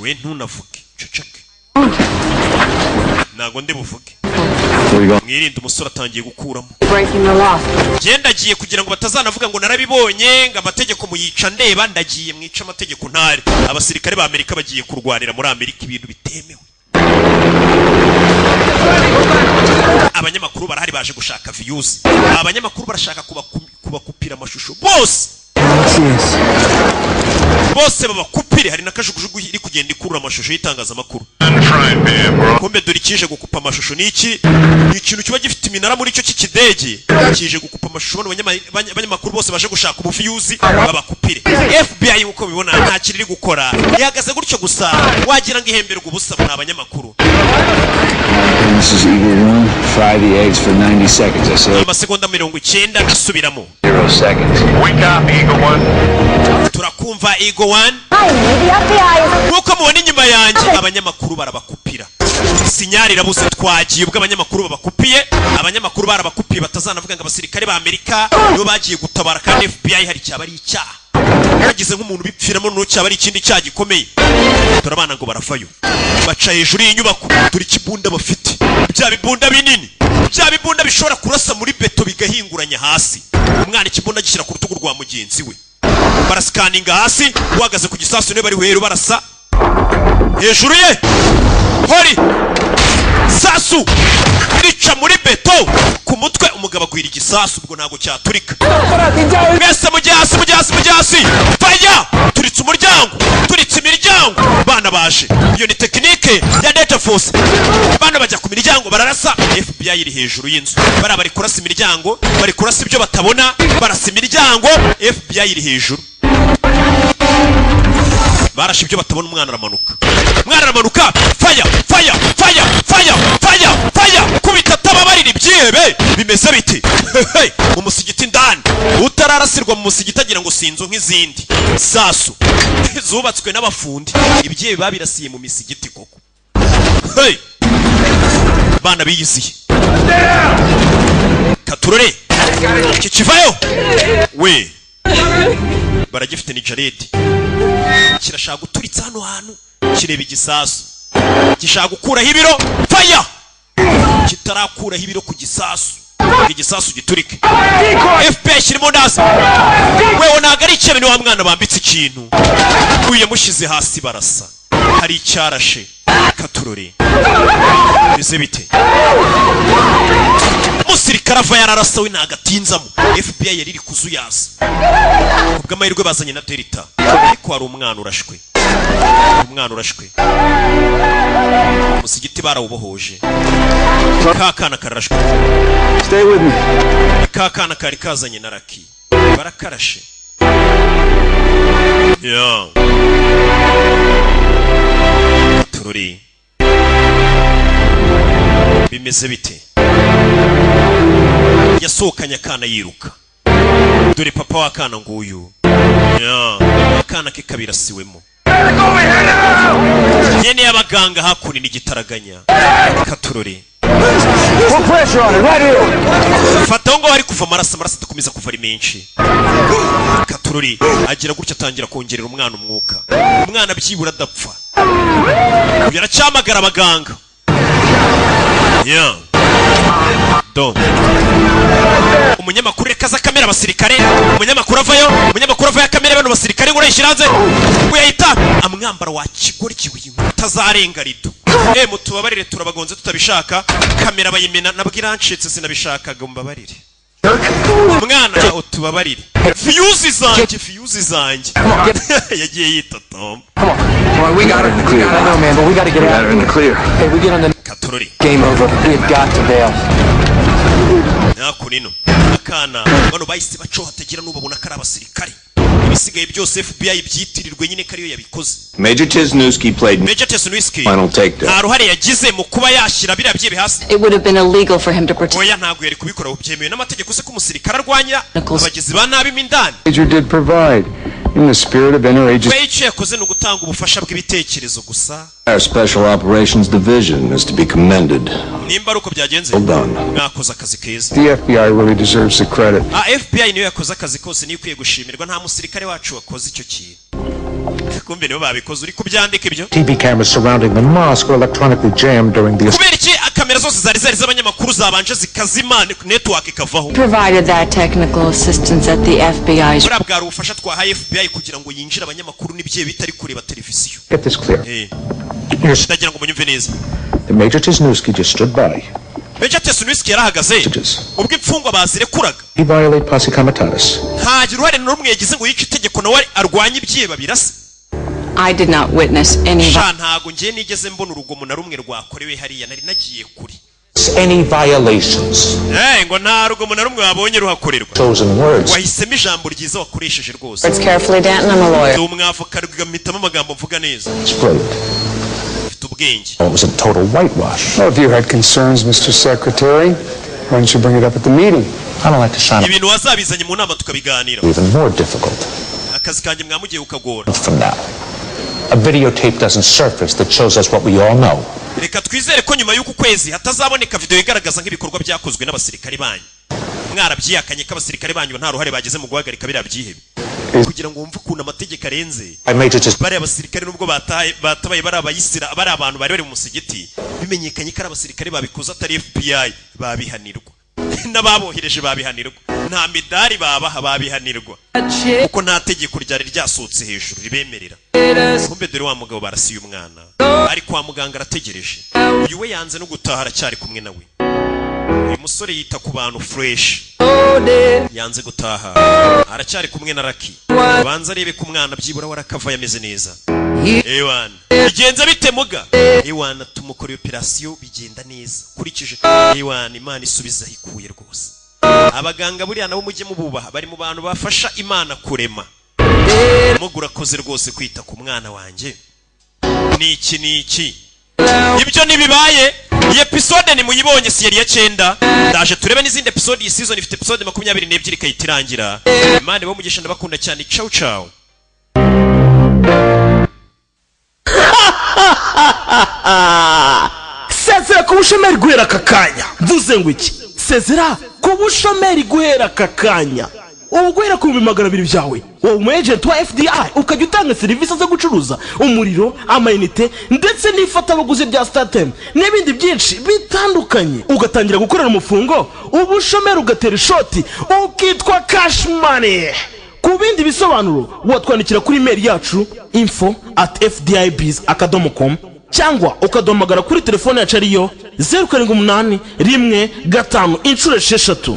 We ntunavuge. Ceceke. Nago ndibuvuge. Mwirinde umusore atangiye gukuramo. Genda agiye kugira ngo batazanavuga ngo narabibonye ngo amategeko muyica ndeba ndagiye mwica amategeko ntari. Abasirikare ba Amerika bagiye kurwanira muri Amerika ibintu bitemewe. Abanyamakuru barahari baje gushaka views. Abanyamakuru barashaka kubakupira amashusho bose. Bose babakupire hari nakajugujugu iri kugenda ikurura amashusho yitangazamakuru. Kombe dore kije gukupa amashusho niki? Ni ikintu kiba gifite iminara muri cyo kikidege. Kije gukupa amashusho abanyamakuru bose baje gushaka ubuviews babakupire. FBI uko bibona nta kiriri gukora. Yahagaze gutyo gusa wagira ngo ihemberwa ubusa muri abanyamakuru. This is Eagle 1. Fry the eggs for 90 seconds, I said. Amasegonda 90 gasubiramo. 0 seconds. We copy, Eagle 1. Turakumva Eagle 1. Nkuko mubona inyuma yanjye abanyamakuru barabakupira. Sinyari irabuze twagiye ubwo abanyamakuru babakupiye abanyamakuru barabakupiye batazanavuga ngo abasirikare ba Amerika nibo bagiye gutabara kandi FBI hari cyaba ari icyaha yagize nk'umuntu bipfiramo no cyaba ari ikindi cyaha gikomeye turabana ngo baravayo baca hejuru y'inyubako turi kibunda bafite bya bibunda binini bya bibunda bishobora kurasa muri beto bigahinguranya hasi umwana ikibunda gishyira ku rutugu rwa mugenzi we barasikaninga hasi uhagaze ku gisasu niwe bari hejuru barasa hejuru ye hori sasu rica muri beto ku mutwe umugabo agwira igisasu ubwo ntago cyaturika mwese mujyasi faya turitse umuryango turitse imiryango bana baje iyo ni tekinike ya Delta Force bana bajya ku miryango bararasa FBI iri hejuru y'inzu bari kurasa imiryango bari kurasa ibyo batabona barasa imiryango FBI iri hejuru barashe ibyo batabona umwana aramanuka faya kubita tababarira ibyihebe bimeze biti mu musigiti ndani utararasirwa mu musigiti agira ngo sinzo nk'izindi sasu zubatswe n'abafundi ibyihebe babirasiye mu misigiti koko bana biyisiye katurore kikivayo we baragifite ni Jared kirashaka guturitsa hano hantu kireba igisasu gishaka gukuraho ibiro faya kitarakuraho ibiro ku gisasu igisasu giturike FP kirimo ndaza wewe ntago ari icyo bintu wa mwana bambitse ikintu uye mushize hasi barasa hari icyarashe katurore bize bite musirikara ava yararasa we ntagatinzamo FBI yari iri kuzuyaza ubwo amahirwe bazanye na Delta ariko hari umwana urashwe musigiti barawubohoje kakana karashwe Stay with me. kakana kari kazanye na Raki barakarashe tururi bimeze bite yasohokanye akana yiruka dore papa w'akana nguyu akana ke kabirasiwemo nyene y'abaganga hakuni n'igitaraganya katurore fata ngo bari kuva amaraso tukomeza kuva ari menshi katurore agira gutya atangira kongerera umwana umwuka umwana byibura adapfa yaracyamagara abaganga umunyamakuru rekaza kamera abasirikare umunyamakuru avayo kamera bano basirikare ngo urayishiranze uyahita amwambara wa kigori kibuye tazarenga rido mutubabarire turabagonze tutabishaka kamera bayimena nabwira ncitse sinabishakaga mbabarire umwana utubabarire fuse zanjye yagiye yita Tom we got her in the clear. I know, man, but we got to get her in the clear. Hey, we get on the game over. We've got to bail. Nakunino akana bano bahise bacoha tagira n'ubabona kari abasirikare ibisigaye byose FBI byitirirwe nyine kariyo yabikoze. Major Tesnewski played final takedown. Haruhare yagize mu kuba yashira bira byibe hasi. It would have been illegal for him to protect. Oya ntago yari kubikora ubyemewe n'amategeko se ko umusirikare arwanya abagizi ba nabi mindani. Major did provide in the spirit of interagency. Weche yakoze no gutanga ubufasha bw'ibitekerezo gusa. Our Special Operations Division is to be commended. Nimba ruko byagenze. Mwakoze akazi keza. The FBI really deserves the credit. FBI niyo yakoze akazi kose niyo kwiye gushimirwa nta musirikare wacu wakoze icyo kintu. Kumbe nibo babikoze uri kubyandika ibyo. TV cameras surrounding the mosque were electronically jammed during the kubera iki kamera zose zari z'abanyamakuru zabanje zikazima network ikavaho. Provided that technical assistance at the FBI. Burabwara ubufasha twahaye FBI kugira ngo yinjire abanyamakuru n'ibye bitari kureba televiziyo. Get this clear. Ndagira ngo munyumve neza. The Major Tesnewski just stood by. Major Tesnewski yarahagaze. Ubwo imfungwa bazirekuraga. He violated posse comitatus. Hagira uruhare n'umwe yagize ngo yice itegeko nawe arwanye ibyiye babirasa. I did not witness any. Ntago ngiye nigeze mbona urugomo na rumwe rwakorewe hariya nari nagiye kuri. Any violations. Ngo nta rugomo na rumwe wabonye ruhakorerwa. Chosen words. Wahisemo ijambo ryiza wakoresheje rwose. It's carefully Danton, I'm a lawyer. Umwavoka rugamitamo amagambo mvuga neza. It was a total whitewash. Well, if you had concerns, Mr. Secretary, why don't you bring it up at the meeting? I don't like to sign up. Ibintu wazabizanye mu nama tukabiganira. Even more difficult. Akazi kanjye mwamugiye ukagora. From now. a videotape doesn't surface that shows us what we all know. Reka twizere ko nyuma y'uku kwezi hatazaboneka video igaragaza nk'ibikorwa byakozwe n'abasirikare banyu. Mwarabyihakanye ko abasirikare banyu nta ruhare bageze mu guhagarika biriya byihebe. Kugira ngo wumve ukuntu amategeko arenze. Bari abasirikare nubwo batabaye bari abayisira bari abantu bari mu musigiti bimenyekanye ko ari abasirikare babikoze atari FBI babihanirwa. N'ababohereje babihanirwa. Nta midari babaha babihanirwa. Kuko nta tegeko ryari ryasotse hejuru ribemerera. Kumbe dore wa mugabo barasiye umwana. Ari kwa muganga arategereje. Uyu we yanze no gutaha aracyari kumwe nawe. Uyu musore yita ku bantu fresh. Yanze gutaha. Aracyari kumwe na Raki. Banza arebe ku mwana byibura warakava yameze neza. Ewan. Bigenza bite muga? Ewan tumukora operation bigenda neza. Kurikije Ewan Imana isubiza ikuye rwose. Abaganga buriya nabo mujye mububaha bari mu bantu bafasha Imana kurema. Mugura koze rwose kwita ku mwana wanje. Niki. Ibyo nibibaye. Iyi episode ni muyibonye si yari ya 9. Ndaje turebe n'izindi episode iyi season ifite episode 22 ikayitirangira. Imana bo mugisha ndabakunda cyane. Ciao ciao. Sezera ku bushomeri guhera kakanya. Mvuze ngo iki? Sezera ku bushomeri guhera kakanya. Ubu guhera ku 200 byawe. Wowe umu agent wa FDI ukajya utanga serivisi zo gucuruza umuriro, amayinite ndetse n'ifatabuguzi rya StarTime n'ibindi byinshi bitandukanye. Ugatangira gukorera umufungo, ubushomeri ugatera ishoti, ukitwa cash money. Ku bindi bisobanuro watwandikira kuri email yacu info@fdibiz.com cyangwa ukadomagara kuri telefone yacu ariyo 0781 1 5 6